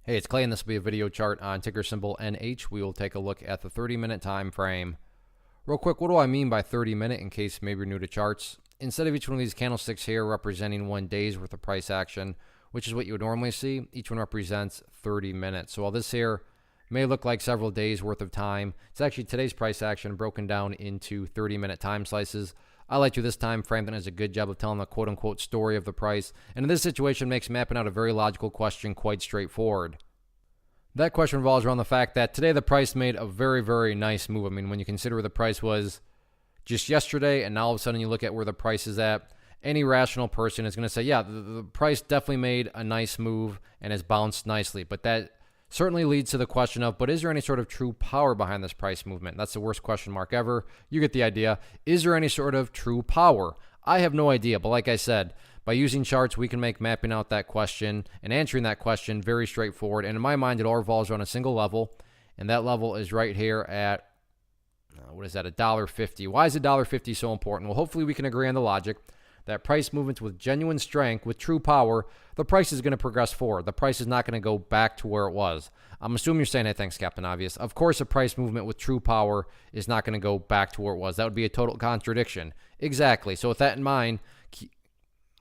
Hey, it's Clay, and this will be a video chart on ticker symbol NH. We will take a look at the 30-minute time frame. Real quick, what do I mean by 30-minute in case maybe you're new to charts? Instead of each one of these candlesticks here representing 1 day's worth of price action, which is what you would normally see, each one represents 30 minutes. So while this here may look like several days worth of time, it's actually today's price action broken down into 30-minute time slices. I like to this time frame that does a good job of telling the quote-unquote story of the price, and in this situation makes mapping out a very logical question quite straightforward. That question revolves around the fact that today the price made a very, very nice move. I mean, when you consider where the price was just yesterday and now all of a sudden you look at where the price is at, any rational person is going to say, yeah, the price definitely made a nice move and has bounced nicely. But that certainly leads to the question of, but is there any sort of true power behind this price movement? That's the worst question mark ever. You get the idea. Is there any sort of true power? I have no idea, but like I said, by using charts, we can make mapping out that question and answering that question very straightforward. And in my mind, it all revolves around a single level, and that level is right here at, what is that, $1.50. Why is $1.50 so important? Well, hopefully we can agree on the logic that price movements with genuine strength, with true power, the price is going to progress forward. The price is not going to go back to where it was. I'm assuming you're saying, hey, thanks, Captain Obvious. Of course, a price movement with true power is not going to go back to where it was. That would be a total contradiction. Exactly. So with that in mind,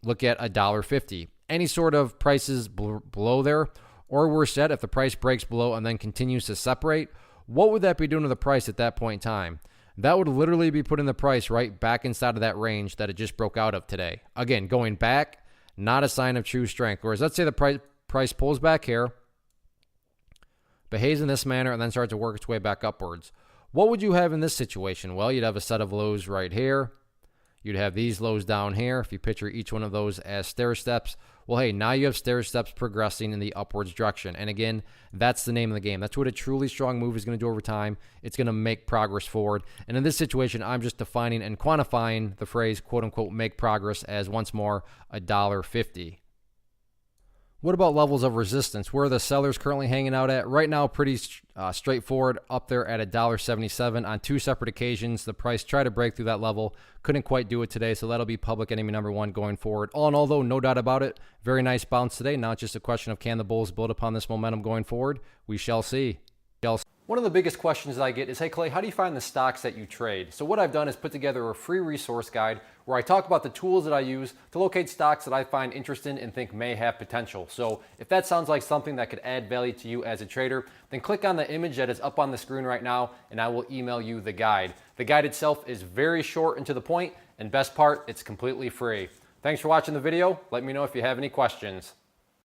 look at $1.50. Any sort of prices below there, or worse yet, if the price breaks below and then continues to separate, what would that be doing to the price at that point in time? That would literally be putting the price right back inside of that range that it just broke out of today. Again, going back, not a sign of true strength. Whereas let's say the price pulls back here, behaves in this manner, and then starts to work its way back upwards. What would you have in this situation? Well, you'd have a set of lows right here. You'd have these lows down here. If you picture each one of those as stair steps, well, hey, now you have stair steps progressing in the upwards direction. And again, that's the name of the game. That's what a truly strong move is going to do over time. It's going to make progress forward. And in this situation, I'm just defining and quantifying the phrase, quote unquote, make progress as once more $1.50. What about levels of resistance? Where are the sellers currently hanging out at? Right now, pretty straightforward, up there at $1.77. On 2 separate occasions, the price tried to break through that level. Couldn't quite do it today, so that'll be public enemy number 1 going forward. All in all, though, no doubt about it, very nice bounce today. Now it's just a question of, can the bulls build upon this momentum going forward? We shall see. One of the biggest questions that I get is, hey Clay, how do you find the stocks that you trade? So what I've done is put together a free resource guide where I talk about the tools that I use to locate stocks that I find interesting and think may have potential. So if that sounds like something that could add value to you as a trader, then click on the image that is up on the screen right now and I will email you the guide. The guide itself is very short and to the point, and best part, it's completely free. Thanks for watching the video. Let me know if you have any questions.